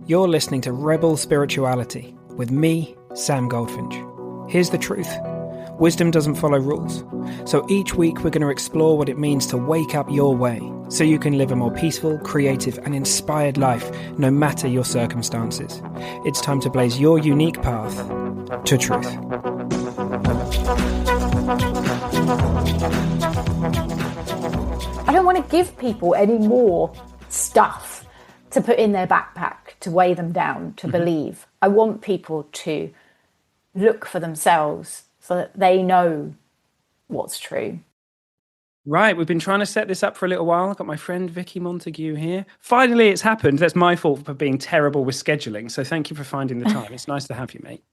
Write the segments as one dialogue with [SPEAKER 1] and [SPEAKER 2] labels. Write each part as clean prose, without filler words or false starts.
[SPEAKER 1] You're listening to Rebel Spirituality with me, Sam Goldfinch. Here's the truth. Wisdom doesn't follow rules. So each week we're going to explore what it means to wake up your way so you can live a more peaceful, creative and inspired life no matter your circumstances. It's time to blaze your unique path to truth.
[SPEAKER 2] I don't want to give people any more stuff to put in their backpack, to weigh them down, to believe. I want people to look for themselves so that they know what's true.
[SPEAKER 1] Right, we've been trying to set this up for a little while. I've got my friend Vicki Montague here. Finally, it's happened. That's my fault for being terrible with scheduling. So thank you for finding the time. It's nice to have you, mate.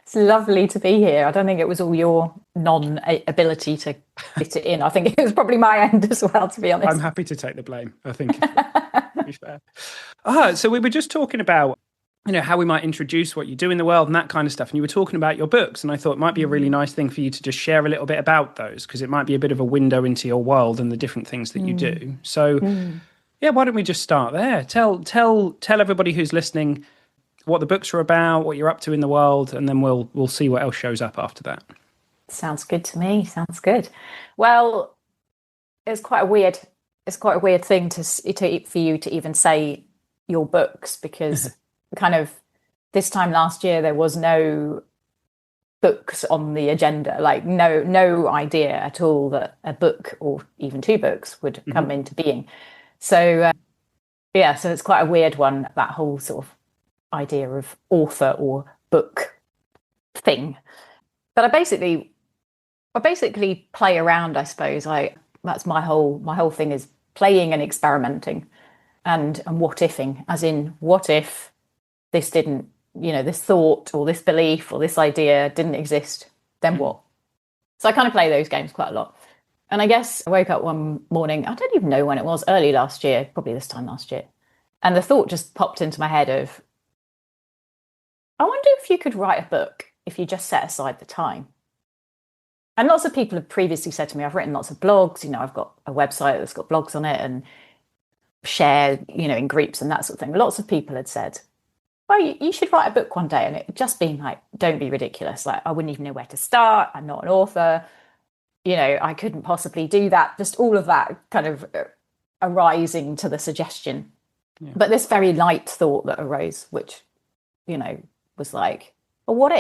[SPEAKER 2] It's lovely to be here. I don't think it was all your non-ability to fit it in. I think it was probably my end as well, to be honest.
[SPEAKER 1] I'm happy to take the blame, I think, to be fair. So we were just talking about, how we might introduce what you do in the world and that kind of stuff. And you were talking about your books. And I thought it might be a really nice thing for you to just share a little bit about those, because it might be a bit of a window into your world and the different things that you do. So, why don't we just start there? Tell everybody who's listening what the books are about, what you're up to in the world, and then we'll see what else shows up after that.
[SPEAKER 2] Sounds good to me. Sounds good. Well, it's quite a weird thing for you to even say your books, because kind of this time last year there was no books on the agenda, like no idea at all that a book or even two books would come into being. So so it's quite a weird one, that whole sort of idea of author or book thing. But I basically play around, I suppose. That's my whole thing, is playing and experimenting and what ifing, as in, what if this didn't, this thought or this belief or this idea didn't exist, then what? So I kind of play those games quite a lot. And I guess I woke up one morning, I don't even know when it was, early last year, probably this time last year. And the thought just popped into my head of, I wonder if you could write a book if you just set aside the time. And lots of people have previously said to me, I've written lots of blogs, I've got a website that's got blogs on it and share, in groups and that sort of thing. Lots of people had said, well, you should write a book one day. And it just been like, don't be ridiculous. Like, I wouldn't even know where to start. I'm not an author. I couldn't possibly do that. Just all of that kind of arising to the suggestion. Yeah. But this very light thought that arose, which, was like, well, what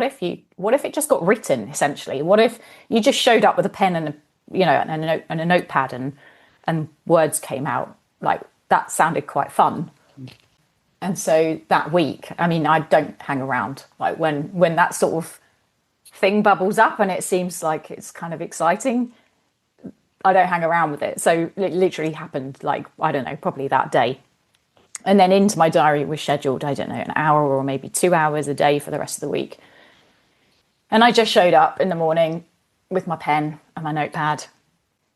[SPEAKER 2] if it just got written, essentially? What if you just showed up with a pen and a notepad and words came out? Like, that sounded quite fun. And so that week, I don't hang around. Like, when that sort of thing bubbles up and it seems like it's kind of exciting, I don't hang around with it. So it literally happened, like, I don't know, probably that day. And then into my diary it was scheduled, I don't know, an hour or maybe 2 hours a day for the rest of the week. And I just showed up in the morning with my pen and my notepad,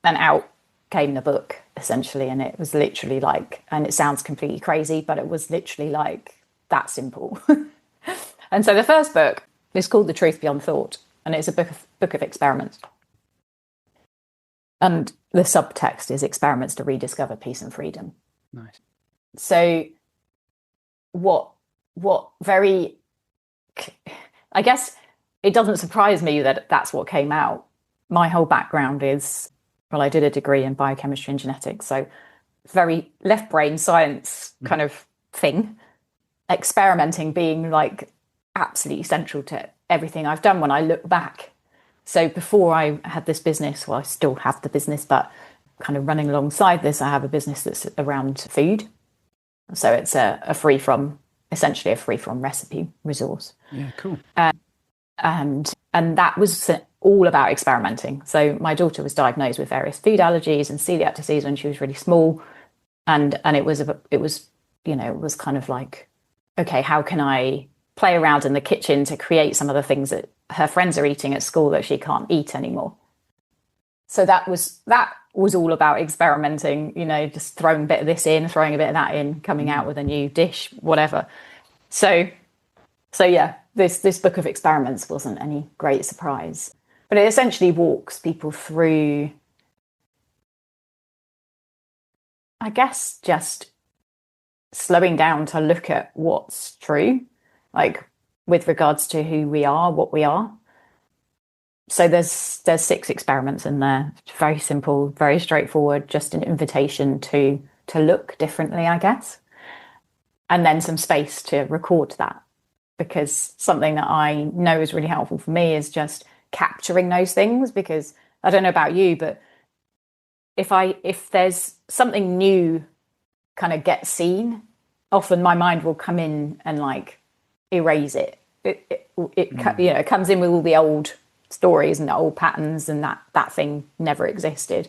[SPEAKER 2] and out came the book, essentially. And it was literally like, and it sounds completely crazy, but it was literally like that simple. And so the first book is called The Truth Beyond Thought, and it's a book of experiments. And the subtext is experiments to rediscover peace and freedom.
[SPEAKER 1] Nice.
[SPEAKER 2] So what very, I guess it doesn't surprise me that that's what came out. My whole background is, well, I did a degree in biochemistry and genetics, so very left brain science kind of thing. Experimenting being like absolutely central to everything I've done when I look back. So before I had this business, well, I still have the business, but kind of running alongside this, I have a business that's around food. So it's essentially a free from recipe resource.
[SPEAKER 1] Yeah, cool.
[SPEAKER 2] And that was all about experimenting. So my daughter was diagnosed with various food allergies and celiac disease when she was really small, and it was kind of like, okay, how can I play around in the kitchen to create some of the things that her friends are eating at school that she can't eat anymore? So that was all about experimenting, just throwing a bit of this in, throwing a bit of that in, coming out with a new dish, whatever. So yeah, this book of experiments wasn't any great surprise, but it essentially walks people through, I guess, just slowing down to look at what's true, like with regards to who we are, what we are. So there's 6 experiments in there. Very simple, very straightforward, just an invitation to look differently, I guess. And then some space to record that. Because something that I know is really helpful for me is just capturing those things, because I don't know about you, but if there's something new kind of gets seen, often my mind will come in and like erase it. It comes in with all the old stories and the old patterns, and that thing never existed.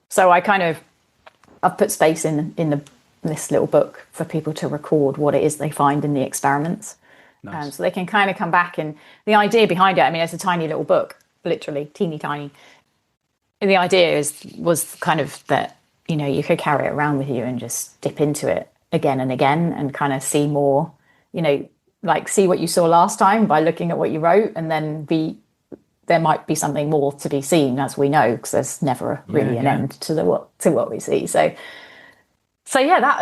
[SPEAKER 2] So I've put space in this little book for people to record what it is they find in the experiments. Nice. So they can kind of come back, and the idea behind it, I mean, it's a tiny little book, literally teeny tiny. And the idea was kind of that, you could carry it around with you and just dip into it again and again and kind of see more, like see what you saw last time by looking at what you wrote, and then there might be something more to be seen, as we know, because there's never really an end to what we see. So yeah, that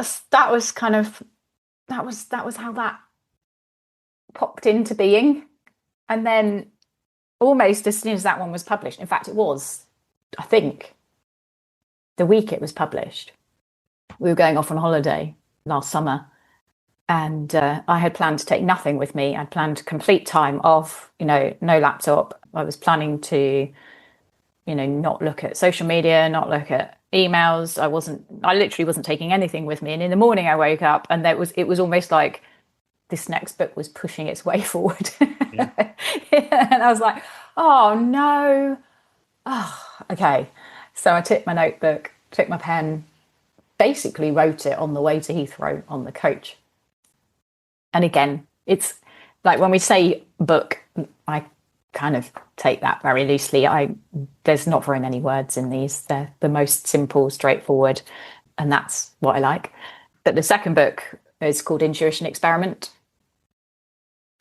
[SPEAKER 2] was how that popped into being. And then almost as soon as that one was published, in fact, it was, I think, the week it was published, we were going off on holiday last summer, and I had planned to take nothing with me. I'd planned complete time off, no laptop. I was planning to, not look at social media, not look at emails. I literally wasn't taking anything with me. And in the morning I woke up, and it was almost like this next book was pushing its way forward. Yeah. And I was like, oh no. Oh, okay. So I took my notebook, took my pen, basically wrote it on the way to Heathrow on the coach. And again, it's like when we say book, I kind of take that very loosely. There's not very many words in these. They're the most simple, straightforward, and that's what I like. But the second book is called Intuition Experiment.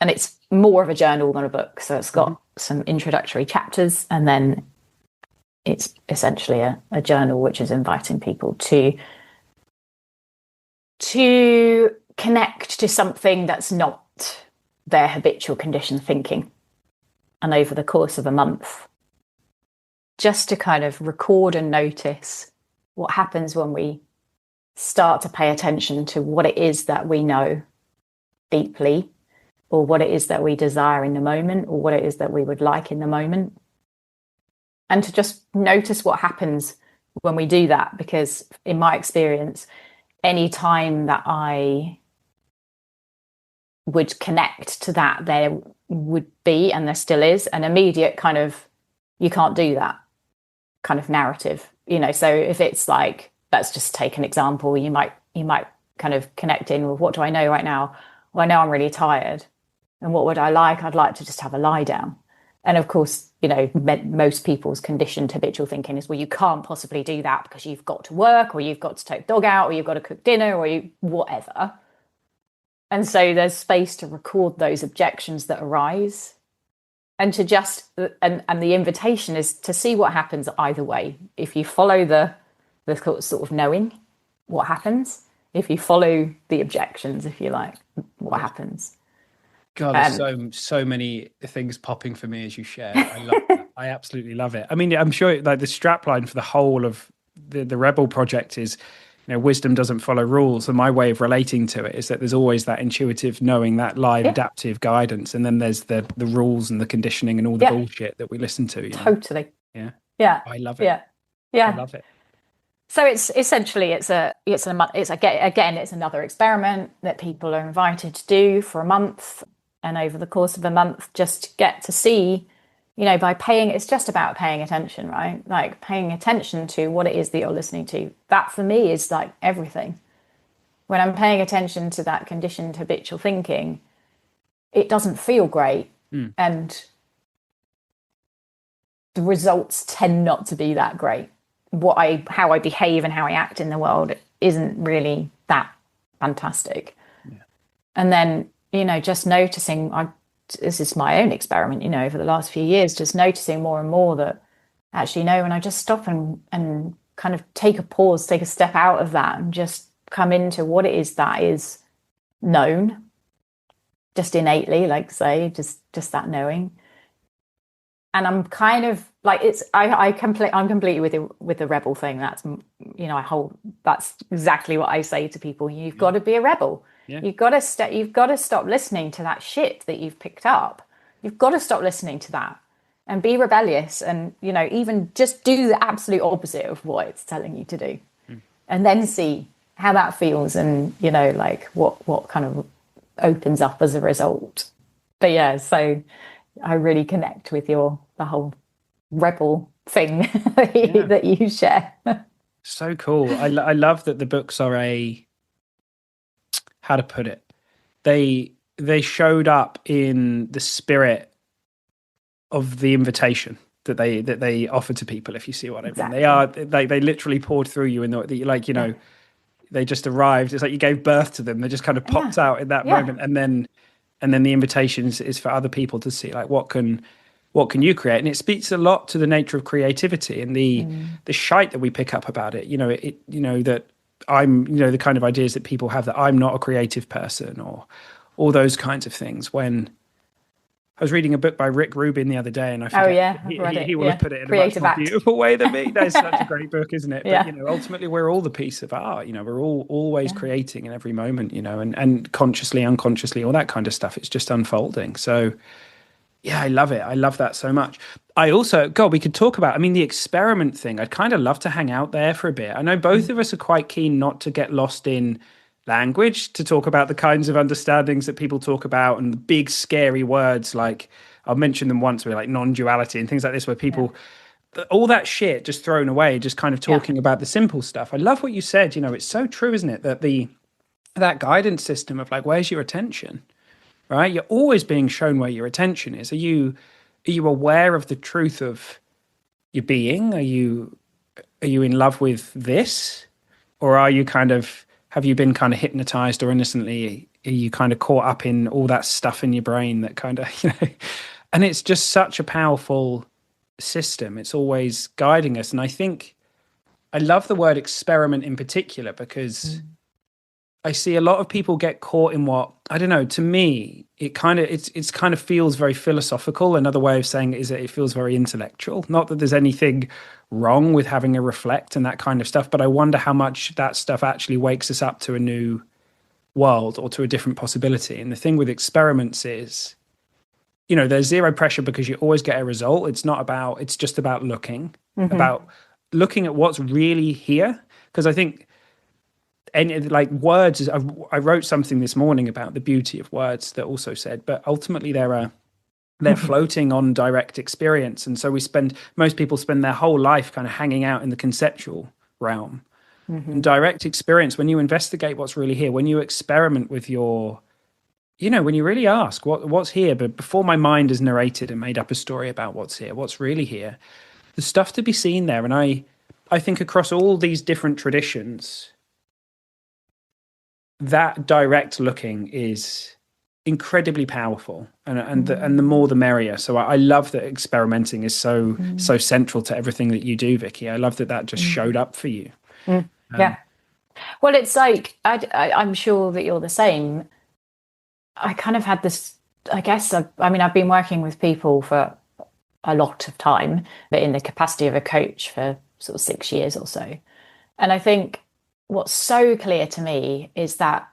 [SPEAKER 2] And it's more of a journal than a book. So it's got some introductory chapters, and then it's essentially a journal which is inviting people to connect to something that's not their habitual conditioned thinking. And over the course of a month, just to kind of record and notice what happens when we start to pay attention to what it is that we know deeply, or what it is that we desire in the moment, or what it is that we would like in the moment. And to just notice what happens when we do that, because in my experience, any time that I would connect to that, there would be, and there still is, an immediate kind of, you can't do that kind of narrative. So if it's like, let's just take an example, you might kind of connect in with, what do I know right now? Well, I know I'm really tired. And what would I like? I'd like to just have a lie down. And of course, most people's conditioned habitual thinking is, well, you can't possibly do that because you've got to work, or you've got to take the dog out, or you've got to cook dinner, or whatever. And so there's space to record those objections that arise, and to just, and the invitation is to see what happens either way. If you follow the sort of knowing what happens, if you follow the objections, if you like, what happens.
[SPEAKER 1] God, there's so many things popping for me as you share. I love that. I absolutely love it. I mean, I'm sure like the strapline for the whole of the Rebel project is, wisdom doesn't follow rules. And my way of relating to it is that there's always that intuitive knowing, that live adaptive guidance. And then there's the rules and the conditioning and all the bullshit that we listen to.
[SPEAKER 2] Totally.
[SPEAKER 1] Yeah.
[SPEAKER 2] Yeah.
[SPEAKER 1] I love it.
[SPEAKER 2] Yeah. Yeah.
[SPEAKER 1] I love it.
[SPEAKER 2] So it's essentially, it's another experiment that people are invited to do for a month. And over the course of a month, just get to see, by it's just about paying attention, right? Like paying attention to what it is that you're listening to. That for me is like everything. When I'm paying attention to that conditioned habitual thinking, it doesn't feel great. And the results tend not to be that great. How I behave and how I act in the world isn't really that fantastic. Yeah. And then, just noticing, this is my own experiment, over the last few years, just noticing more and more that actually, when I just stop and kind of take a pause, take a step out of that and just come into what it is that is known just innately, like say, just that knowing. And I'm kind of like, I'm completely with the rebel thing. That's, that's exactly what I say to people. You've got to be a rebel.
[SPEAKER 1] Yeah.
[SPEAKER 2] You've got to stop listening to that shit that you've picked up. You've got to stop listening to that and be rebellious, and, even just do the absolute opposite of what it's telling you to do. And then see how that feels, and, like what kind of opens up as a result. But yeah, so I really connect with the whole rebel thing that you share.
[SPEAKER 1] So cool. I love that the books are how to put it? They showed up in the spirit of the invitation that they offer to people, if you see what I mean. They literally poured through you, and they just arrived. It's like you gave birth to them. They just kind of popped out in that moment, and then the invitation is for other people to see, like, what can you create? And it speaks a lot to the nature of creativity and the shite that we pick up about it. That I'm, the kind of ideas that people have that I'm not a creative person, or all those kinds of things. When I was reading a book by Rick Rubin the other day, and I forget, he will have put it in a much more beautiful way than me. That's such a great book, isn't it? But ultimately, we're all the piece of art. We're all always creating in every moment. And consciously, unconsciously, all that kind of stuff. It's just unfolding. So, yeah, I love it. I love that so much. I also, God, we could talk about, the experiment thing. I'd kind of love to hang out there for a bit. I know both of us are quite keen not to get lost in language, to talk about the kinds of understandings that people talk about, and the big scary words, like I'll mention them once, where like non-duality and things like this, where people all that shit just thrown away, just kind of talking about the simple stuff. I love what you said. It's so true, isn't it, that that guidance system of like, where's your attention, right? You're always being shown where your attention is. Are you aware of the truth of your being? Are you in love with this, or are you have you been kind of hypnotized, or innocently are you kind of caught up in all that stuff in your brain that kind of, and it's just such a powerful system. It's always guiding us. And I think I love the word experiment in particular, because I see a lot of people get caught in what, I don't know, to me, it's kind of feels very philosophical. Another way of saying it is that it feels very intellectual. Not that there's anything wrong with having a reflect and that kind of stuff, but I wonder how much that stuff actually wakes us up to a new world or to a different possibility. And the thing with experiments is, there's zero pressure because you always get a result. It's just about looking at what's really here. Because I think, and like words, I wrote something this morning about the beauty of words that also said, but ultimately they're floating on direct experience. And so most people spend their whole life kind of hanging out in the conceptual realm. And direct experience, when you investigate what's really here, when you experiment with when you really ask what's here, but before my mind has narrated and made up a story about what's here, what's really here, there's stuff to be seen there. And I think across all these different traditions, that direct looking is incredibly powerful, and the more the merrier. So I love that experimenting is so central to everything that you do, Vicki. I love that just showed up for you.
[SPEAKER 2] Well, it's like I'm sure that you're the same. I kind of had this, I guess, I've been working with people for a lot of time, but in the capacity of a coach for sort of 6 years or so. And I think what's so clear to me is that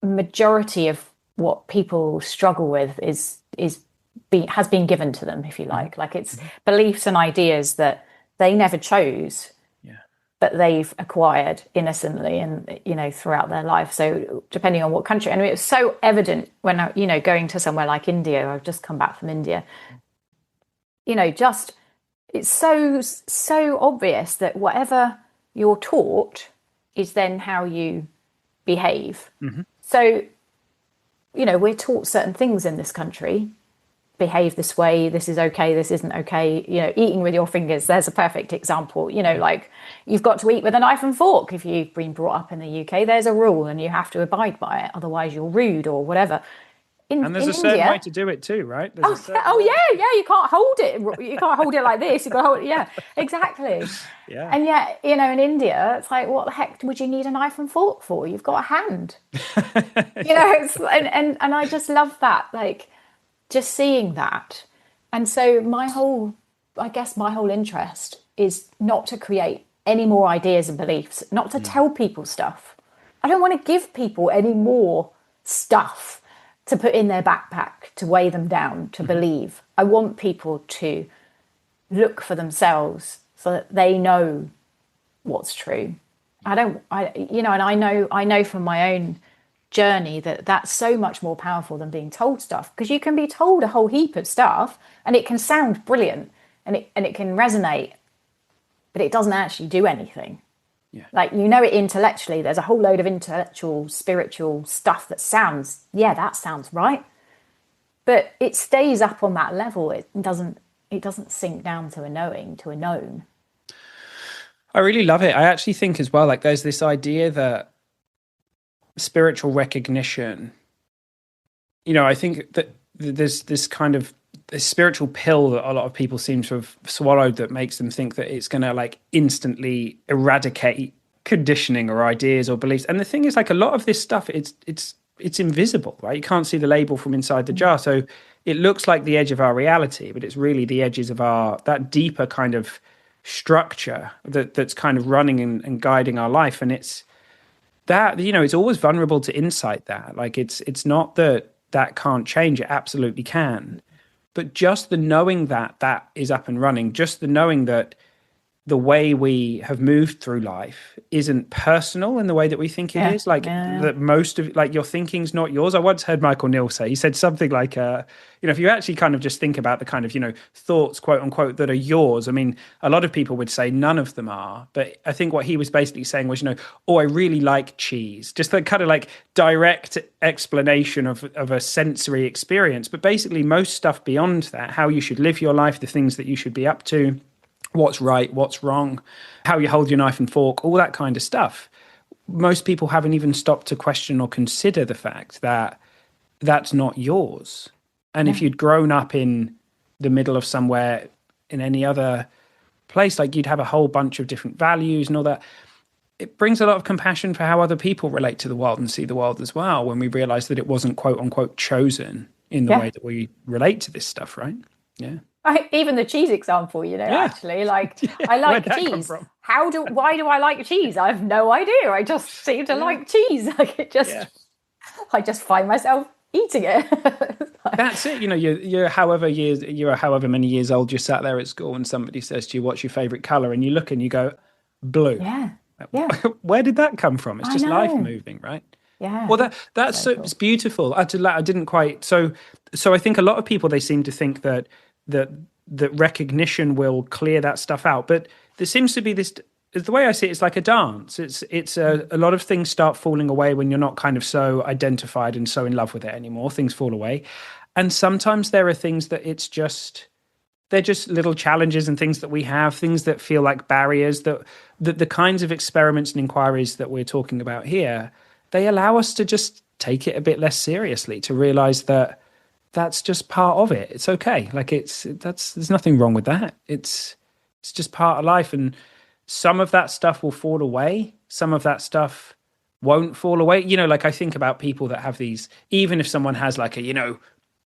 [SPEAKER 2] majority of what people struggle with has been given to them, if you like. Like it's beliefs and ideas that they never chose, but they've acquired innocently and, throughout their life. So depending on what country, and it was so evident when I, going to somewhere like India. I've just come back from India. Just it's so obvious that whatever you're taught is then how you behave. So, we're taught certain things in this country. Behave this way, this is okay, this isn't okay. Eating with your fingers, there's a perfect example. Like you've got to eat with a knife and fork. If you've been brought up in the UK, there's a rule and you have to abide by it. Otherwise you're rude or whatever.
[SPEAKER 1] And there's
[SPEAKER 2] in
[SPEAKER 1] a certain
[SPEAKER 2] India,
[SPEAKER 1] way to do it too, right? There's a certain
[SPEAKER 2] yeah, you can't hold it. You can't hold it like this. You got to hold it. Yeah, exactly.
[SPEAKER 1] Yeah.
[SPEAKER 2] And yet, in India, it's like, what the heck would you need a knife and fork for? You've got a hand. It's and I just love that, like just seeing that. And so I guess my whole interest is not to create any more ideas and beliefs, not to tell people stuff. I don't want to give people any more stuff to put in their backpack, to weigh them down, to believe. I want people to look for themselves so that they know what's true. And I know from my own journey that that's so much more powerful than being told stuff, because you can be told a whole heap of stuff and it can sound brilliant and it can resonate, but it doesn't actually do anything.
[SPEAKER 1] Yeah.
[SPEAKER 2] Like, it intellectually, there's a whole load of intellectual, spiritual stuff that that sounds right. But it stays up on that level. It doesn't sink down to a knowing, to a known.
[SPEAKER 1] I really love it. I actually think as well, like there's this idea that spiritual recognition, I think that there's this kind of this spiritual pill that a lot of people seem to have swallowed that makes them think that it's going to like instantly eradicate conditioning or ideas or beliefs. And the thing is, like, a lot of this stuff, it's invisible, right? You can't see the label from inside the jar. So it looks like the edge of our reality, but it's really the edges of that deeper kind of structure that's kind of running and guiding our life. And it's that, it's always vulnerable to insight that. Like, it's not that can't change. It absolutely can. But just the knowing that is up and running, just the knowing that the way we have moved through life isn't personal in the way that we think it is. Like, that most of, like, your thinking's not yours. I once heard Michael Neal say, he said something like, if you actually kind of just think about the kind of, thoughts, quote unquote, that are yours. I mean, a lot of people would say none of them are. But I think what he was basically saying was, I really like cheese. Just the kind of like direct explanation of a sensory experience. But basically most stuff beyond that, how you should live your life, the things that you should be up to, what's right, what's wrong, how you hold your knife and fork, all that kind of stuff. Most people haven't even stopped to question or consider the fact that that's not yours. And if you'd grown up in the middle of somewhere in any other place, like, you'd have a whole bunch of different values and all that. It brings a lot of compassion for how other people relate to the world and see the world as well, when we realize that it wasn't, quote unquote, chosen in the way that we relate to this stuff, right? Yeah.
[SPEAKER 2] Even the cheese example, actually, like, I like cheese. Why do I like cheese? I have no idea. I just seem to like cheese. Like, I just find myself eating it.
[SPEAKER 1] That's it. You're however many years old, you're sat there at school and somebody says to you, what's your favorite color? And you look and you go, blue.
[SPEAKER 2] Yeah.
[SPEAKER 1] Where did that come from? It's just life moving, right?
[SPEAKER 2] Yeah.
[SPEAKER 1] Well, that's cool. It's beautiful. I didn't quite. So I think a lot of people, they seem to think that recognition will clear that stuff out, but there seems to be this. The way I see it, it's like a dance. It's a lot of things start falling away when you're not kind of so identified and so in love with it anymore. Things fall away, and sometimes there are things that they're just little challenges and things that we have, things that feel like barriers. That the kinds of experiments and inquiries that we're talking about here, they allow us to just take it a bit less seriously, to realize that that's just part of it. It's okay. Like, there's nothing wrong with that. It's just part of life. And some of that stuff will fall away. Some of that stuff won't fall away. Like, I think about people that have these, even if someone has like a,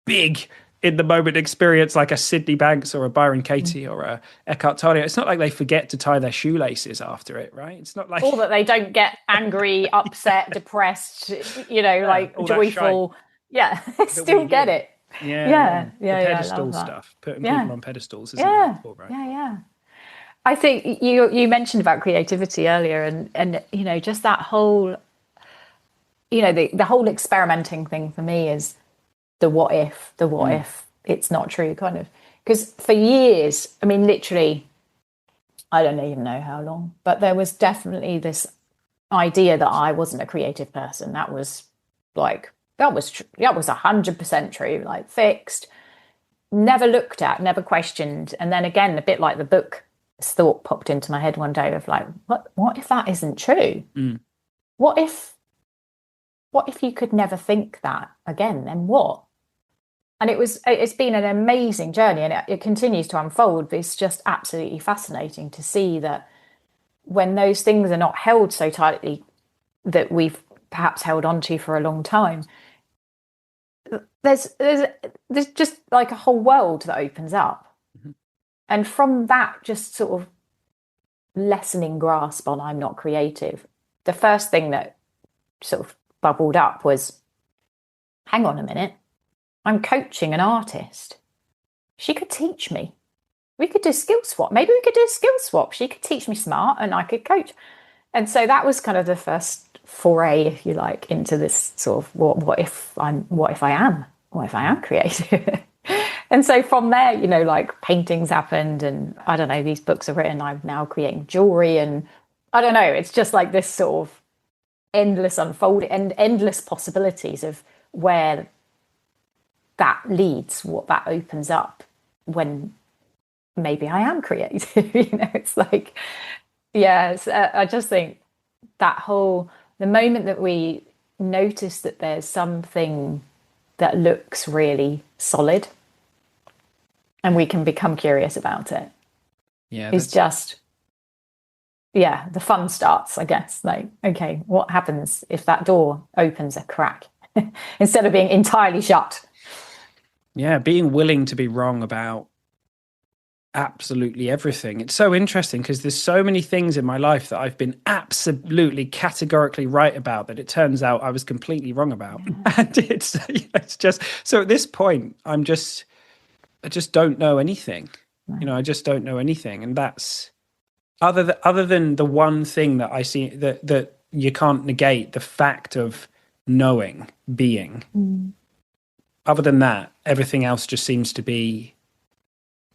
[SPEAKER 1] big in the moment experience, like a Sydney Banks or a Byron Katie or a Eckhart Tolle, it's not like they forget to tie their shoelaces after it, right? It's not like,
[SPEAKER 2] or that they don't get angry, upset, depressed, like joyful. Yeah, still get it.
[SPEAKER 1] Yeah. The pedestal stuff, putting people on pedestals isn't helpful, right?
[SPEAKER 2] Yeah. I think you mentioned about creativity earlier, and just that whole, the whole experimenting thing for me is the what if it's not true, kind of. Because for years, I mean, literally, I don't even know how long, but there was definitely this idea that I wasn't a creative person. That was 100% true, like fixed, never looked at, never questioned. And then again, a bit like the book, this thought popped into my head one day of like, what if that isn't true? What if you could never think that again? Then what? And it's been an amazing journey, and it continues to unfold. But it's just absolutely fascinating to see that when those things are not held so tightly that we've perhaps held on to for a long time, there's just like a whole world that opens up.
[SPEAKER 1] Mm-hmm.
[SPEAKER 2] And from that just sort of lessening grasp on I'm not creative, the first thing that sort of bubbled up was, hang on a minute, I'm coaching an artist. She could teach me. We could do skill swap. Maybe we could do a skill swap. She could teach me smart and I could coach. And so that was kind of the first foray, if you like, into this sort of what if I am creative? And so from there, you know, like paintings happened, and I don't know, these books are written. I'm now creating jewelry, and I don't know, it's just like this sort of endless unfolding and endless possibilities of where that leads, what that opens up when maybe I am creative. You know, it's like, yes, I just think that the moment that we notice that there's something that looks really solid and we can become curious about it, is just, the fun starts, I guess. Like, okay, what happens if that door opens a crack instead of being entirely shut?
[SPEAKER 1] Yeah, being willing to be wrong about absolutely everything. It's so interesting because there's so many things in my life that I've been absolutely categorically right about that it turns out I was completely wrong about. And it's just, so at this point, I just don't know anything.
[SPEAKER 2] Right.
[SPEAKER 1] You know, I just don't know anything. And that's other than the one thing that I see that you can't negate, the fact of knowing, being. Other than that, everything else just seems to be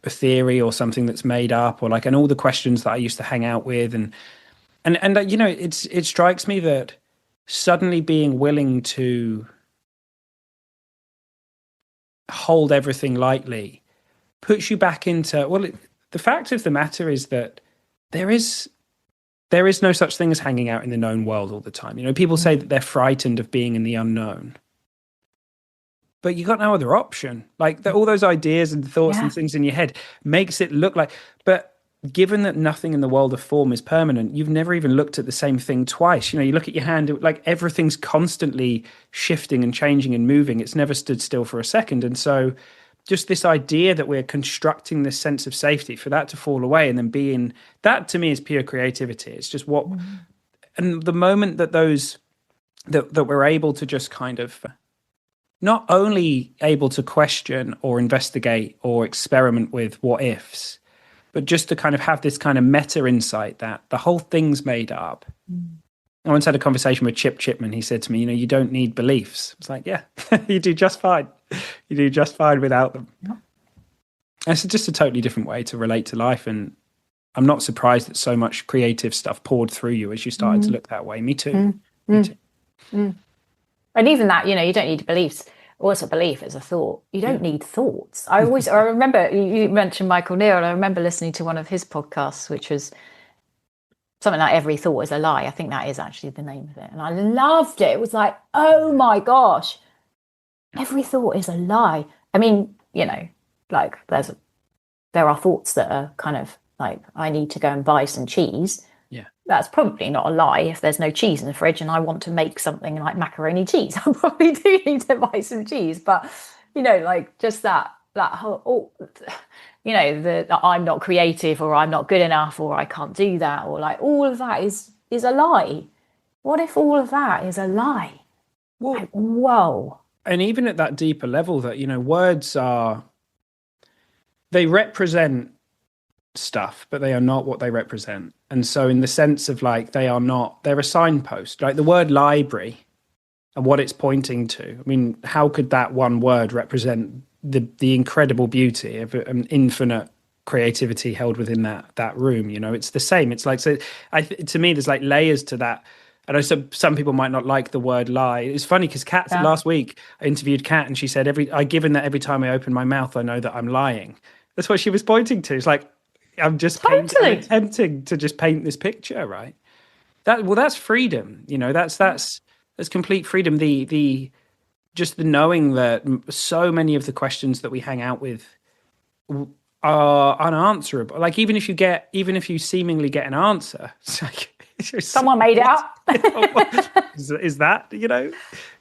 [SPEAKER 1] a theory or something that's made up, or like, and all the questions that I used to hang out with, and you know, it strikes me that suddenly being willing to hold everything lightly puts you back into, the fact of the matter is that there is no such thing as hanging out in the known world all the time. You know, people say that they're frightened of being in the unknown, but you got no other option. Like all those ideas and thoughts and things in your head makes it look like, but given that nothing in the world of form is permanent, you've never even looked at the same thing twice. You know, you look at your hand, like everything's constantly shifting and changing and moving. It's never stood still for a second. And so just this idea that we're constructing this sense of safety, for that to fall away and then being, that to me is pure creativity. It's just what, and the moment that that we're able to just kind of, not only able to question or investigate or experiment with what ifs, but just to kind of have this kind of meta insight that the whole thing's made up. I once had a conversation with Chip Chipman. He said to me, you know, you don't need beliefs. It's like, yeah, you do just fine. You do just fine without them. Yeah. And it's just a totally different way to relate to life. And I'm not surprised that so much creative stuff poured through you as you started to look that way. Me too. Me too.
[SPEAKER 2] And even that, you know, you don't need beliefs. What's a belief? Is a thought. You don't need thoughts. I remember you mentioned Michael Neal, and I remember listening to one of his podcasts, which was something like "Every Thought is a Lie." I think that is actually the name of it, and I loved it. It was like, oh my gosh, every thought is a lie. I mean, you know, like there are thoughts that are kind of like, I need to go and buy some cheese.
[SPEAKER 1] Yeah.
[SPEAKER 2] That's probably not a lie if there's no cheese in the fridge and I want to make something like macaroni cheese. I probably do need to buy some cheese. But, you know, like just that whole, you know, that I'm not creative, or I'm not good enough, or I can't do that, or like all of that is a lie. What if all of that is a lie?
[SPEAKER 1] Well,
[SPEAKER 2] like, whoa.
[SPEAKER 1] And even at that deeper level, that, you know, words they represent stuff, but they are not what they represent. And so in the sense of like, they're a signpost, like the word library and what it's pointing to. I mean, how could that one word represent the incredible beauty of an infinite creativity held within that room? You know, it's the same. It's like, so to me, there's like layers to that. I know some people might not like the word lie. It's funny because last week I interviewed Kat, and she said, given that every time I open my mouth, I know that I'm lying. That's what she was pointing to. It's like, I'm just attempting to just paint this picture, right? That's freedom. You know, that's complete freedom. just the knowing that so many of the questions that we hang out with are unanswerable. Like even if you seemingly get an answer, it's like
[SPEAKER 2] someone made it up.
[SPEAKER 1] is that,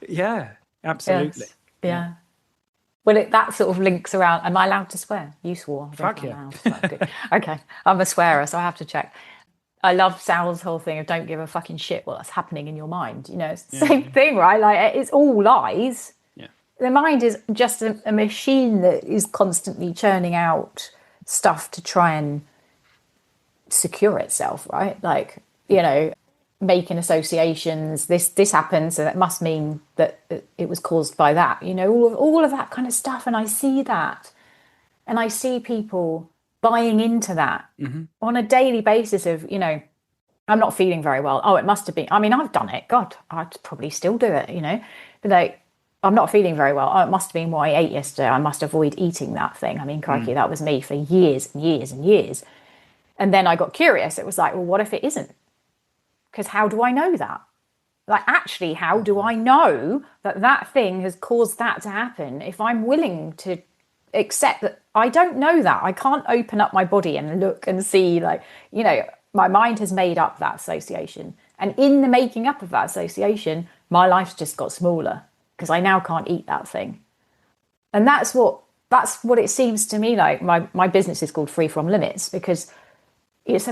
[SPEAKER 1] yeah, absolutely.
[SPEAKER 2] Yes. Yeah. Well, that sort of links around. Am I allowed to swear? You swore.
[SPEAKER 1] Fuck yeah.
[SPEAKER 2] Good. Okay, I'm a swearer, so I have to check. I love Sal's whole thing of don't give a fucking shit what's happening in your mind. It's the same thing, right? Like it's all lies.
[SPEAKER 1] Yeah.
[SPEAKER 2] The mind is just a machine that is constantly churning out stuff to try and secure itself, right? Like, making associations. This happened, so that must mean that it was caused by that. All of that kind of stuff. And I see that, and I see people buying into that on a daily basis of, I'm not feeling very well. Oh, it must have been. I mean, I've done it. God, I'd probably still do it, But like, I'm not feeling very well. Oh, it must have been what I ate yesterday. I must avoid eating that thing. I mean, crikey, that was me for years and years and years. And then I got curious. It was like, well, what if it isn't? Because how do I know that? Like, actually, how do I know that thing has caused that to happen if I'm willing to accept that I don't know that? I can't open up my body and look and see, like, my mind has made up that association. And in the making up of that association, my life's just got smaller because I now can't eat that thing. And that's what it seems to me like. My business is called Free From Limits because it's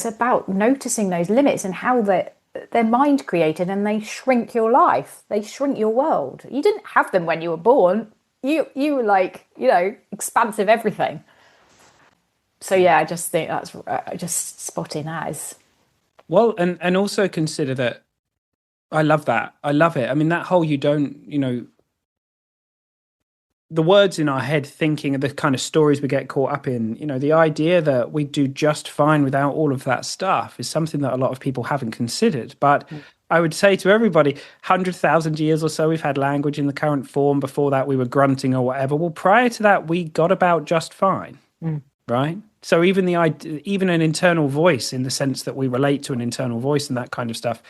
[SPEAKER 2] about noticing those limits and how they're mind created, and they shrink your life. They shrink your world. You didn't have them when you were born. You were like, expansive everything. So yeah, I just think that's just spotting that as
[SPEAKER 1] well, and also consider that. I love that. I love it. I mean, that whole the words in our head thinking of the kind of stories we get caught up in, the idea that we do just fine without all of that stuff is something that a lot of people haven't considered. But I would say to everybody, 100,000 years or so, we've had language in the current form. Before that, we were grunting or whatever. Well, prior to that, we got about just fine, right? So even even an internal voice, in the sense that we relate to an internal voice and that kind of stuff,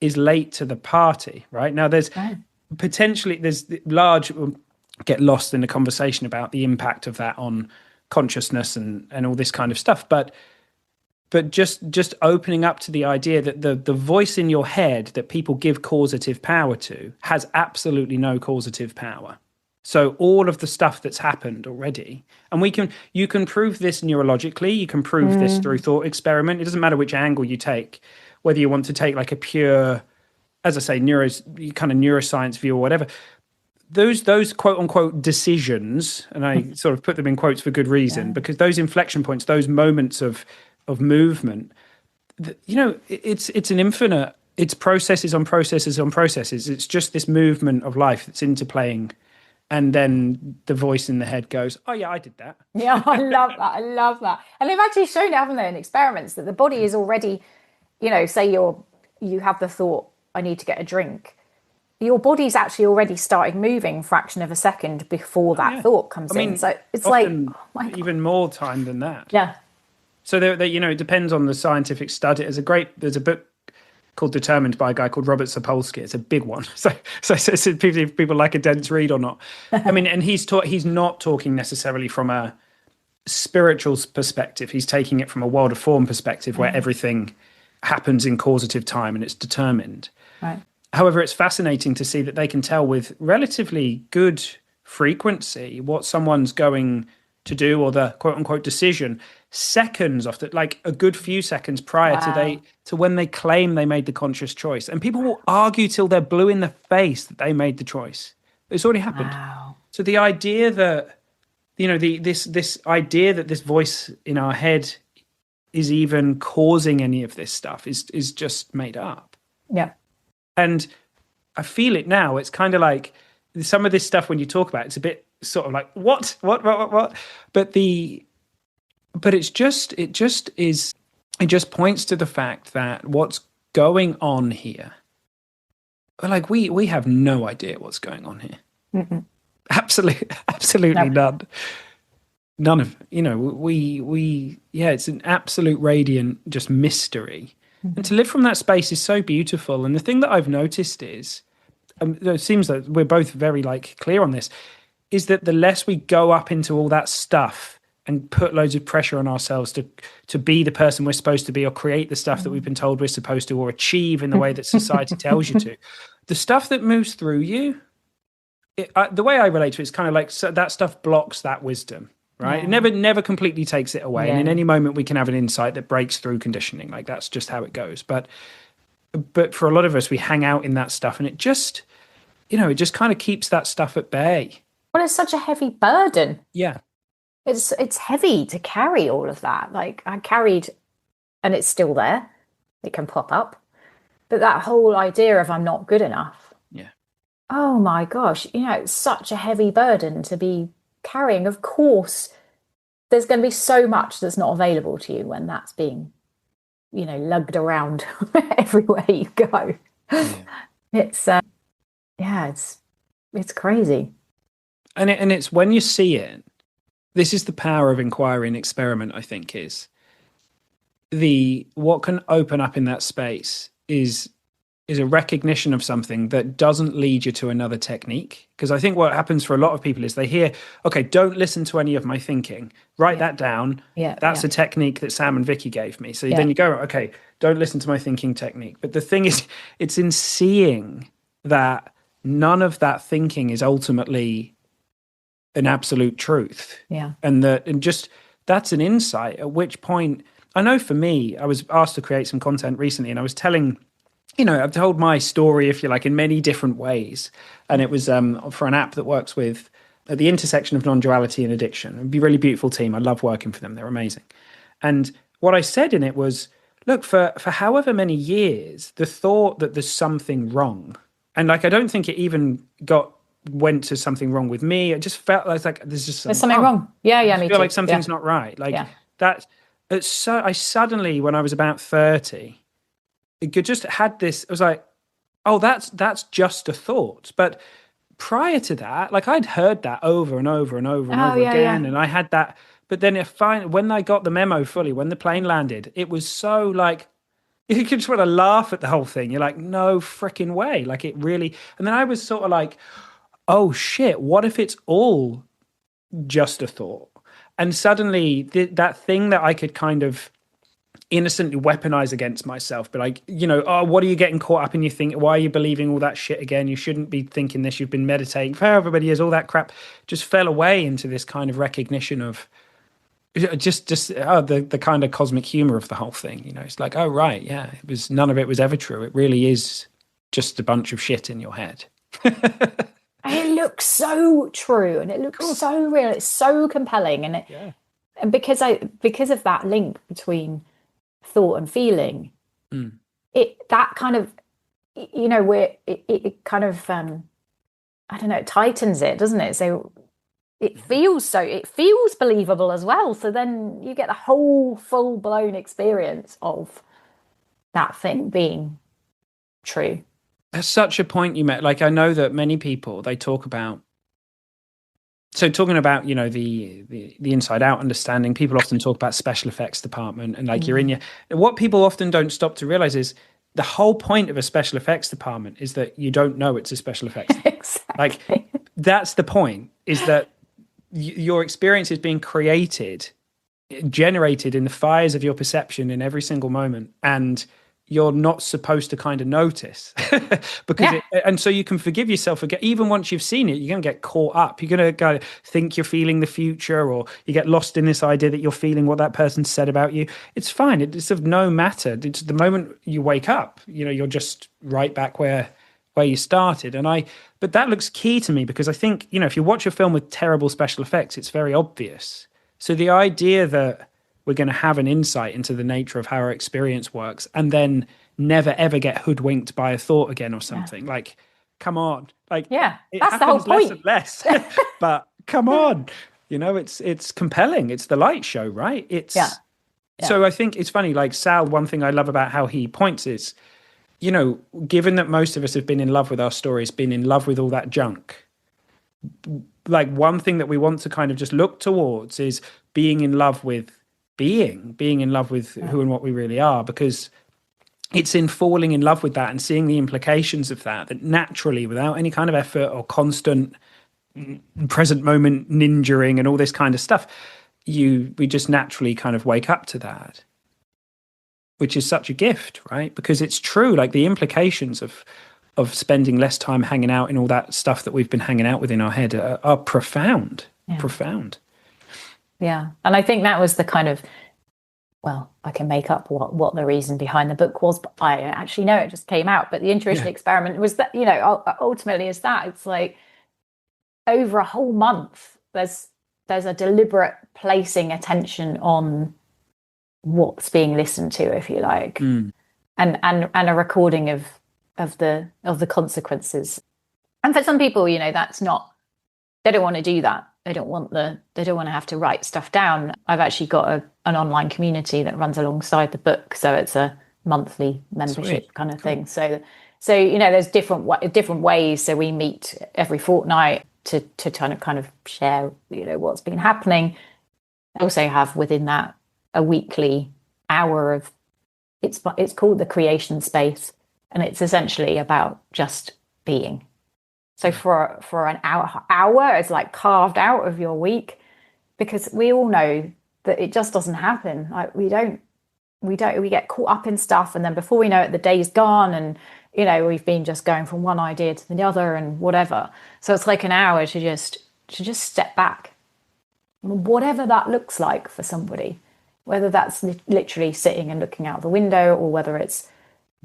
[SPEAKER 1] is late to the party, right? Now, there's large... get lost in the conversation about the impact of that on consciousness and all this kind of stuff. But just opening up to the idea that the voice in your head that people give causative power to has absolutely no causative power. So all of the stuff that's happened already, and you can prove this neurologically, you can prove this through thought experiment. It doesn't matter which angle you take, whether you want to take like a pure, as I say, kind of neuroscience view or whatever. Those quote unquote decisions, and I sort of put them in quotes for good reason, because those inflection points, those moments of movement, it's an infinite, it's processes on processes on processes. It's just this movement of life that's interplaying, and then the voice in the head goes, "Oh yeah, I did that."
[SPEAKER 2] Yeah, I love that. I love that. And they've actually shown it, haven't they, in experiments, that the body is already, say you have the thought, "I need to get a drink." Your body's actually already starting moving a fraction of a second before that thought comes in. So it's like, oh my God.
[SPEAKER 1] Even more time than that.
[SPEAKER 2] Yeah.
[SPEAKER 1] So it depends on the scientific study. There's a book called Determined by a guy called Robert Sapolsky. It's a big one. So people like a dense read or not. I mean, and he's not talking necessarily from a spiritual perspective. He's taking it from a world of form perspective, where everything happens in causative time and it's determined.
[SPEAKER 2] Right.
[SPEAKER 1] However, it's fascinating to see that they can tell with relatively good frequency what someone's going to do, or the quote unquote decision, seconds after, like a good few seconds prior to when they claim they made the conscious choice. And people will argue till they're blue in the face that they made the choice. It's already happened.
[SPEAKER 2] Wow.
[SPEAKER 1] So the idea that, this idea that this voice in our head is even causing any of this stuff is just made up.
[SPEAKER 2] Yeah. And
[SPEAKER 1] I feel it now. It's kind of like some of this stuff when you talk about it, it's a bit sort of like, what? But it just points to the fact that what's going on here, like we have no idea what's going on here.
[SPEAKER 2] Mm-mm.
[SPEAKER 1] Absolutely none. None of, it's an absolute radiant just mystery. And to live from that space is so beautiful. And the thing that I've noticed is it seems that we're both very like clear on this, is that the less we go up into all that stuff and put loads of pressure on ourselves to be the person we're supposed to be, or create the stuff that we've been told we're supposed to, or achieve in the way that society tells you to, the stuff that moves through you, the way I relate to it is kind of like, so that stuff blocks that wisdom, right?
[SPEAKER 2] Yeah.
[SPEAKER 1] It never completely takes it away.
[SPEAKER 2] Yeah.
[SPEAKER 1] And in any moment we can have an insight that breaks through conditioning. Like that's just how it goes. But for a lot of us, we hang out in that stuff, and it just, it just kind of keeps that stuff at bay.
[SPEAKER 2] Well, it's such a heavy burden.
[SPEAKER 1] Yeah.
[SPEAKER 2] It's heavy to carry all of that. Like I carried, and it's still there. It can pop up. But that whole idea of I'm not good enough.
[SPEAKER 1] Yeah.
[SPEAKER 2] Oh my gosh, it's such a heavy burden to be carrying. Of course, there's going to be so much that's not available to you when that's being, lugged around everywhere you go. Yeah. It's crazy.
[SPEAKER 1] And it's when you see it, this is the power of inquiry and experiment, I think, is what can open up in that space is a recognition of something that doesn't lead you to another technique. Because I think what happens for a lot of people is they hear, okay, don't listen to any of my thinking. Write that down.
[SPEAKER 2] Yeah,
[SPEAKER 1] That's a technique that Sam and Vicki gave me. So then you go, okay, don't listen to my thinking technique. But the thing is, it's in seeing that none of that thinking is ultimately an absolute truth.
[SPEAKER 2] Yeah.
[SPEAKER 1] And that's an insight, at which point, I know for me, I was asked to create some content recently, and I was telling, I've told my story, if you like, in many different ways. And it was for an app that works with at the intersection of non-duality and addiction. It'd be a really beautiful team. I love working for them. They're amazing. And what I said in it was, look, for however many years, the thought that there's something wrong, and like, I don't think it even went to something wrong with me. It just felt like there's
[SPEAKER 2] something wrong. Yeah, me too.
[SPEAKER 1] I feel like something's not right. Like that. It's so. I suddenly, when I was about 30, it just had this. I was like, oh, that's just a thought. But prior to that, like I'd heard that over and over and over and over again, and I had that. But then when I got the memo fully, when the plane landed, it was so like, you could just want to laugh at the whole thing. You're like, no freaking way. Like it really. And then I was sort of like, oh shit, what if it's all just a thought? And suddenly that thing that I could kind of innocently weaponize against myself, but like, oh, what are you getting caught up in? You think, why are you believing all that shit again? You shouldn't be thinking this. You've been meditating for however many years, all that crap just fell away into this kind of recognition of just the kind of cosmic humor of the whole thing. It's like, oh, right. Yeah. None of it was ever true. It really is just a bunch of shit in your head.
[SPEAKER 2] And it looks so true, and it looks so real. It's so compelling, and and because of that link between thought and feeling, that kind of, it kind of I don't know, it tightens it, doesn't it? So it feels believable as well. So then you get the whole full blown experience of that thing being true.
[SPEAKER 1] That's such a point you made. Like, I know that many people, they talk about, talking about, the inside out understanding, people often talk about special effects department, and like what people often don't stop to realize is the whole point of a special effects department is that you don't know it's a special effects.
[SPEAKER 2] Exactly.
[SPEAKER 1] Like, that's the point, is that your experience is being generated in the fires of your perception in every single moment. And you're not supposed to kind of notice because and so you can forgive yourself again. Even once you've seen it, you're going to get caught up. You're going to go think you're feeling the future, or you get lost in this idea that you're feeling what that person said about you. It's fine. It's of no matter. It's the moment you wake up, you're just right back where you started. But that looks key to me, because I think, if you watch a film with terrible special effects, it's very obvious. So the idea that we're going to have an insight into the nature of how our experience works, and then never ever get hoodwinked by a thought again or something. Like, come on. Like,
[SPEAKER 2] that's the whole point.
[SPEAKER 1] Less and less. But come on. It's compelling. It's the light show, right? So I think it's funny, like Sal, one thing I love about how he points is, given that most of us have been in love with our stories, been in love with all that junk, like one thing that we want to kind of just look towards is being in love with being in love with who and what we really are. Because it's in falling in love with that and seeing the implications of that, that naturally, without any kind of effort or constant present moment ninjaing and all this kind of stuff, we just naturally kind of wake up to that, which is such a gift, right? Because it's true, like the implications of spending less time hanging out in all that stuff that we've been hanging out with in our head are profound. Profound.
[SPEAKER 2] Yeah. And I think that was the kind of, well, I can make up what the reason behind the book was, but I actually know it just came out. But the intuition experiment was that, ultimately is that it's like over a whole month, there's a deliberate placing attention on what's being listened to, if you like, and a recording of the consequences. And for some people, that's not, they don't want to do that. They don't want to have to write stuff down. I've actually got an online community that runs alongside the book, so it's a monthly membership kind of thing. So there's different ways. So we meet every fortnight to kind of share what's been happening. I also have within that a weekly hour of it's called the creation space, and it's essentially about just being. So for an hour, it's like carved out of your week, because we all know that it just doesn't happen. Like we get caught up in stuff, and then before we know it, the day's gone, and we've been just going from one idea to the other and whatever. So it's like an hour to just step back, whatever that looks like for somebody, whether that's literally sitting and looking out the window, or whether it's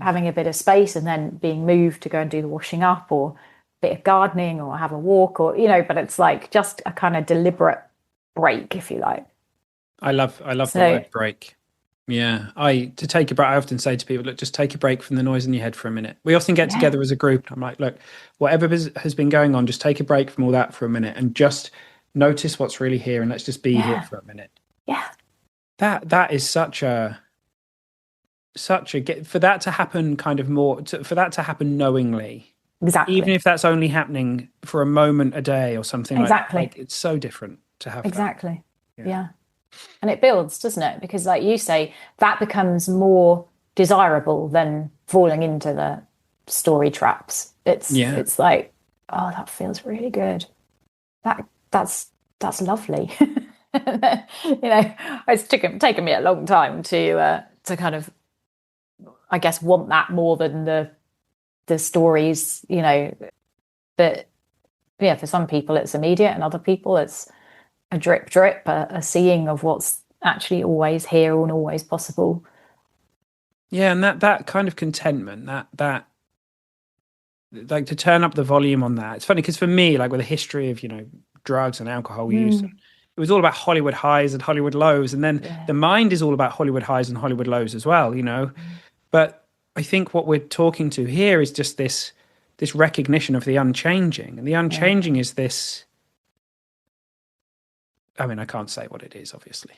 [SPEAKER 2] having a bit of space and then being moved to go and do the washing up, or bit of gardening, or have a walk, or but it's like just a kind of deliberate break, if you like.
[SPEAKER 1] I love the word break. Yeah, to take a break, I often say to people, look, just take a break from the noise in your head for a minute. We often get together as a group. I'm like, look, whatever has been going on, just take a break from all that for a minute and just notice what's really here, and let's just be here for a minute.
[SPEAKER 2] Yeah,
[SPEAKER 1] that is such a for that to happen kind of more for that to happen knowingly.
[SPEAKER 2] Exactly.
[SPEAKER 1] Even if that's only happening for a moment a day or something like that. It's so different to have
[SPEAKER 2] exactly.
[SPEAKER 1] That.
[SPEAKER 2] Yeah. And it builds, doesn't it? Because like you say, that becomes more desirable than falling into the story traps. It's like, oh, that feels really good. That's lovely. It's taken me a long time to kind of, I guess, want that more than the stories, but for some people it's immediate, and other people it's a drip, a seeing of what's actually always here and always possible.
[SPEAKER 1] Yeah, and that kind of contentment, that like to turn up the volume on that. It's funny because for me, like with a history of drugs and alcohol use, it was all about Hollywood highs and Hollywood lows, and then the mind is all about Hollywood highs and Hollywood lows as well, But I think what we're talking to here is just this recognition of the unchanging. And the unchanging is this, I mean, I can't say what it is, obviously.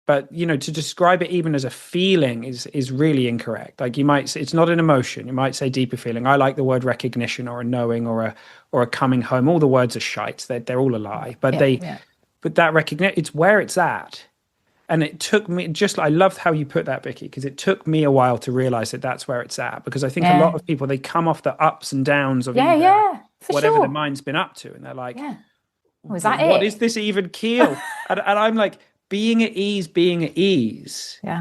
[SPEAKER 1] But, to describe it even as a feeling is really incorrect. Like it's not an emotion. You might say deeper feeling. I like the word recognition, or a knowing, or a coming home. All the words are shite. They're all a lie. But but that recognition, it's where it's at. And it took me, I loved how you put that, Vicki, because it took me a while to realize that that's where it's at. Because I think a lot of people, they come off the ups and downs of whatever the mind's been up to. And they're like,
[SPEAKER 2] was that
[SPEAKER 1] what is this even keel? and I'm like, being at ease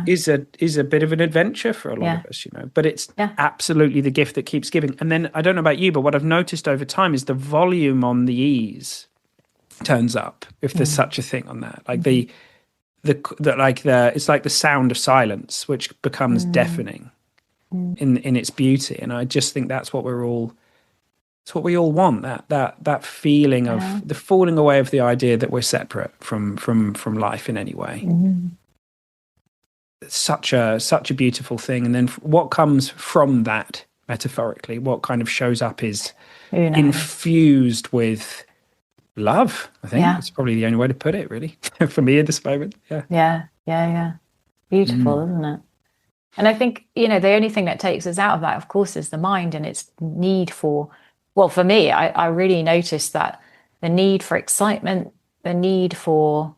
[SPEAKER 1] is a bit of an adventure for a lot of us, But it's absolutely the gift that keeps giving. And then, I don't know about you, but what I've noticed over time is the volume on the ease turns up, if there's such a thing on that. Like it's like the sound of silence, which becomes deafening in its beauty. And I just think that's what we all want, that feeling of the falling away of the idea that we're separate from life in any way. It's such a beautiful thing. And then what comes from that, metaphorically, what kind of shows up is infused with love. I think it's probably the only way to put it, really, for me at this moment.
[SPEAKER 2] Yeah. Beautiful, isn't it? And I think the only thing that takes us out of that, of course, is the mind and its need for, well, for me, I really noticed that the need for excitement, the need to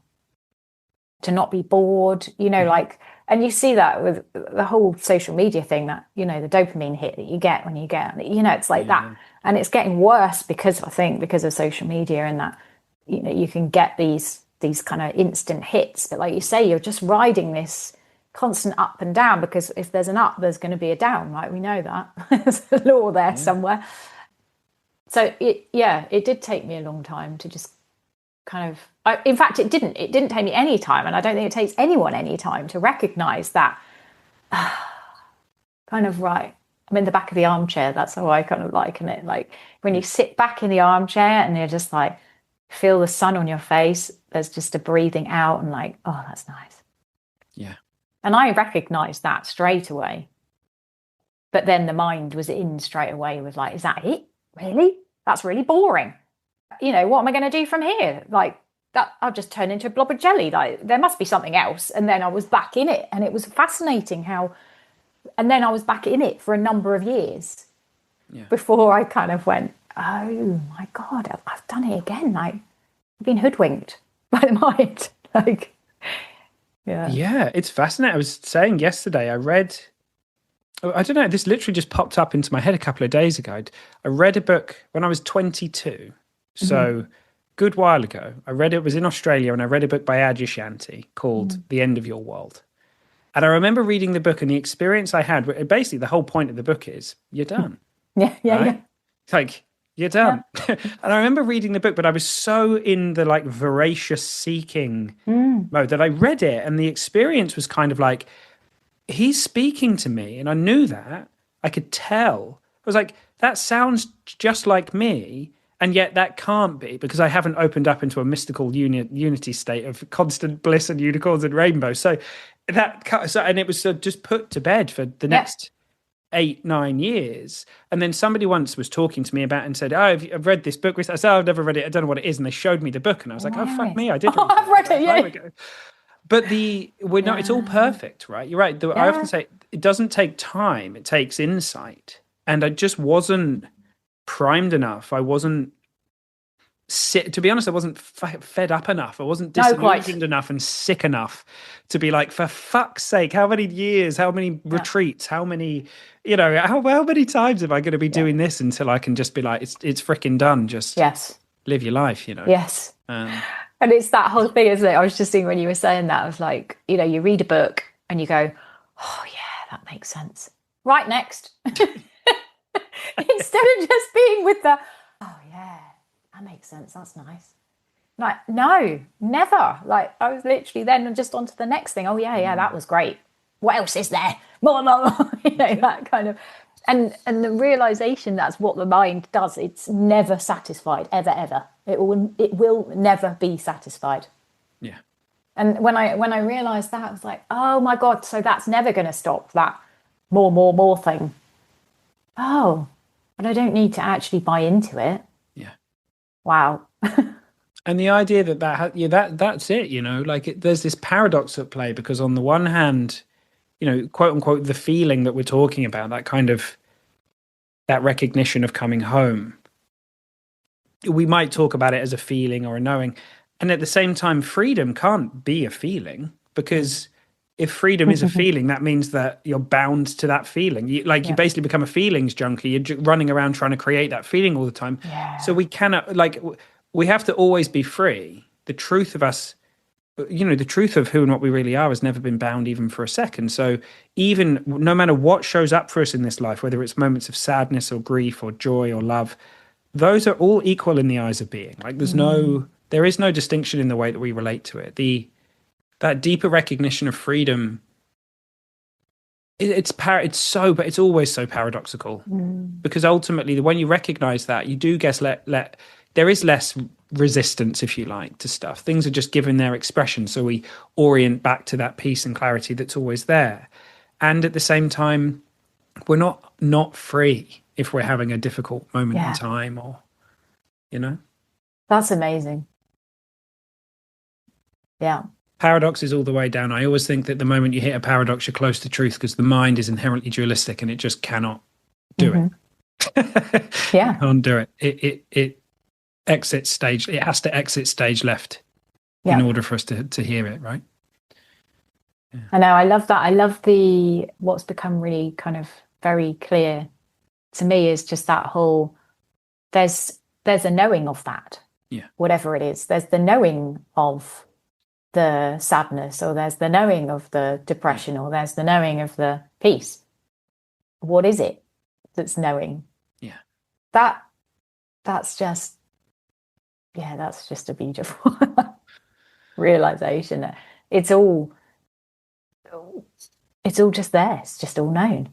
[SPEAKER 2] not be bored, like And you see that with the whole social media thing, that, the dopamine hit that you get when you get, it's like that. And it's getting worse because of social media, and that, you can get these kind of instant hits. But like you say, you're just riding this constant up and down, because if there's an up, there's going to be a down, right? We know that. There's a law there somewhere. So it did take me a long time to just kind of, in fact, it didn't take me any time. And I don't think it takes anyone any time to recognize that kind of, right, I'm in the back of the armchair. That's how I kind of liken it. Like when you sit back in the armchair and you're just like, feel the sun on your face, there's just a breathing out and like, oh, that's nice.
[SPEAKER 1] Yeah.
[SPEAKER 2] And I recognized that straight away. But then the mind was in straight away with like, is that it? Really? That's really boring. What am I going to do from here? Like that, I'll just turn into a blob of jelly. Like there must be something else. And then I was back in it. And it was fascinating and then I was back in it for a number of years before I kind of went, oh my God, I've done it again. Like I've been hoodwinked by the mind. Like,
[SPEAKER 1] yeah, it's fascinating. I was saying yesterday, I don't know, this literally just popped up into my head a couple of days ago. I read a book when I was 22, so good while ago. It was in Australia, and I read a book by Adyashanti called The End of Your World. And I remember reading the book, and the experience I had, basically the whole point of the book is, you're done.
[SPEAKER 2] Yeah.
[SPEAKER 1] It's like, you're done. Yeah. And I remember reading the book, but I was so in the like voracious seeking mode that I read it, and the experience was kind of like, he's speaking to me, and I knew that. I could tell. I was like, that sounds just like me, and yet that can't be, because I haven't opened up into a mystical unity state of constant bliss and unicorns and rainbows. So and it was just put to bed for the next 8-9 years. And then somebody once was talking to me about it and said, oh, I've read this book. I said, oh, I've never read it. I don't know what it is. And they showed me the book, and I was like, oh, fuck me, I did read it.
[SPEAKER 2] I've read it, yeah.
[SPEAKER 1] Ago. But it's all perfect, right? You're right. I often say it doesn't take time; it takes insight. And I just wasn't primed enough. I wasn't to be honest, I wasn't fed up enough. I wasn't disillusioned enough and sick enough to be like, for fuck's sake, how many years, how many retreats, how many, how many times am I going to be doing this until I can just be like, it's freaking done. Just live your life,
[SPEAKER 2] Yes. And it's that whole thing, isn't it? I was just thinking when you were saying that, I was like, you read a book and you go, oh yeah, that makes sense. Right, next. Instead of just being with the, oh yeah, that makes sense. That's nice. Like, no, never. Like I was literally then just on to the next thing. Oh yeah, that was great. What else is there? More. That kind of, and the realization that's what the mind does. It's never satisfied, ever. It will never be satisfied.
[SPEAKER 1] Yeah.
[SPEAKER 2] And when I realized that, I was like, oh my God, so that's never going to stop, that more thing. Oh, but I don't need to actually buy into it.
[SPEAKER 1] Yeah.
[SPEAKER 2] Wow.
[SPEAKER 1] And the idea that's it, like there's this paradox at play, because on the one hand, quote unquote, the feeling that we're talking about, that kind of, that recognition of coming home, we might talk about it as a feeling or a knowing. And at the same time, freedom can't be a feeling, because if freedom is a feeling, that means that you're bound to that feeling. You basically become a feelings junkie. You're running around trying to create that feeling all the time.
[SPEAKER 2] Yeah.
[SPEAKER 1] So we cannot, we have to always be free. The truth of us, the truth of who and what we really are has never been bound even for a second. So even no matter what shows up for us in this life, whether it's moments of sadness or grief or joy or love, those are all equal in the eyes of being. Like there is no distinction in the way that we relate to it. That deeper recognition of freedom, it's always so paradoxical, because ultimately when you recognize that, you do guess there is less resistance, if you like, to stuff. Things are just given their expression, so we orient back to that peace and clarity that's always there. And at the same time, we're not free if we're having a difficult moment in time, or
[SPEAKER 2] That's amazing. Yeah.
[SPEAKER 1] Paradox is all the way down. I always think that the moment you hit a paradox, you're close to truth, because the mind is inherently dualistic and it just cannot do it.
[SPEAKER 2] Yeah.
[SPEAKER 1] It can't do it. It exits stage. It has to exit stage left in order for us to hear it, right?
[SPEAKER 2] I know. I love that. I love what's become really kind of very clear to me is just that whole, there's a knowing of that.
[SPEAKER 1] Yeah.
[SPEAKER 2] Whatever it is, there's the knowing of the sadness, or there's the knowing of the depression, or there's the knowing of the peace. What is it that's knowing?
[SPEAKER 1] Yeah.
[SPEAKER 2] That's just a beautiful realization. It's all just there. It's just all known.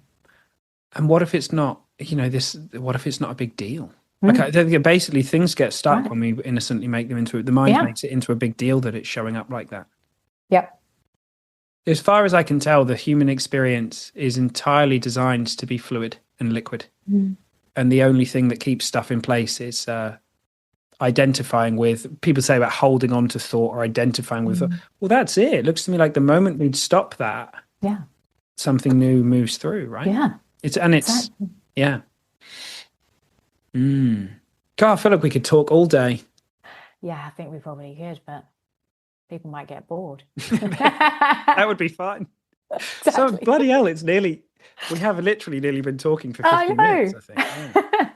[SPEAKER 1] And what if it's not, what if it's not a big deal? Like, I think basically things get stuck when we innocently make them into it. The mind makes it into a big deal that it's showing up like that.
[SPEAKER 2] Yep.
[SPEAKER 1] As far as I can tell, the human experience is entirely designed to be fluid and liquid. And the only thing that keeps stuff in place is identifying with, people say about holding on to thought or identifying with, well, that's it. It looks to me like the moment we'd stop that, something new moves through, right?
[SPEAKER 2] Yeah.
[SPEAKER 1] Exactly. Yeah. God, I feel like we could talk all day.
[SPEAKER 2] Yeah, I think we probably could, but people might get bored.
[SPEAKER 1] That would be fine. Exactly. So bloody hell, we have literally nearly been talking for 50 minutes, I think. Yeah.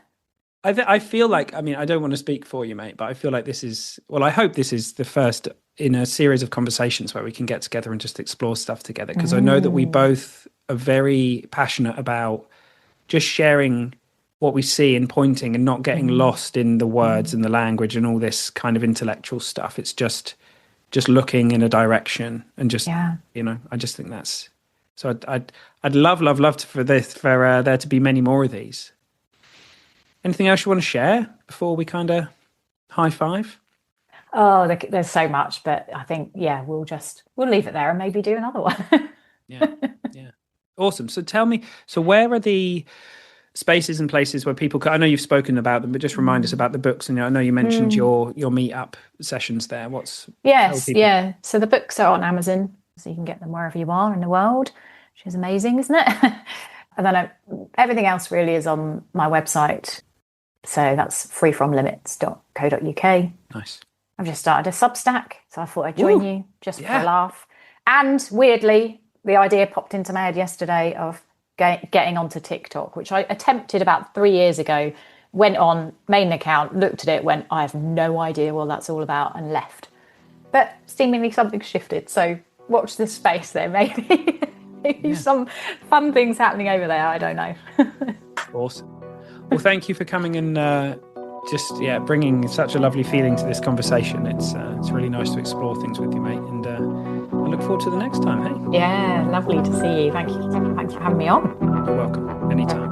[SPEAKER 1] I feel like, I mean, I don't want to speak for you, mate, but I feel like I hope this is the first in a series of conversations where we can get together and just explore stuff together. Because I know that we both are very passionate about just sharing what we see and pointing and not getting lost in the words and the language and all this kind of intellectual stuff. It's just looking in a direction and just, I just think that's, so I'd love for there to be many more of these. Anything else you want to share before we kind of high five?
[SPEAKER 2] Oh, there's so much, but I think, we'll leave it there and maybe do another one.
[SPEAKER 1] Yeah. Awesome. So tell me, where are the spaces and places where people I know you've spoken about them, but just remind us about the books. And I know you mentioned your meetup sessions there.
[SPEAKER 2] Yeah. So the books are on Amazon, so you can get them wherever you are in the world, which is amazing, isn't it? And then everything else really is on my website. So that's freefromlimits.co.uk.
[SPEAKER 1] Nice.
[SPEAKER 2] I've just started a Substack, so I thought I'd join you just for a laugh. And weirdly, the idea popped into my head yesterday of getting onto TikTok, which I attempted about 3 years ago, went on, made an account, looked at it, went, I have no idea what that's all about, and left. But seemingly something shifted. So watch this space there, maybe. Maybe some fun things happening over there. I don't know.
[SPEAKER 1] Awesome. Well, thank you for coming and bringing such a lovely feeling to this conversation. It's really nice to explore things with you, mate. And I look forward to the next time. Hey.
[SPEAKER 2] Yeah, lovely to see you. Thanks for having me on.
[SPEAKER 1] You're welcome. Anytime.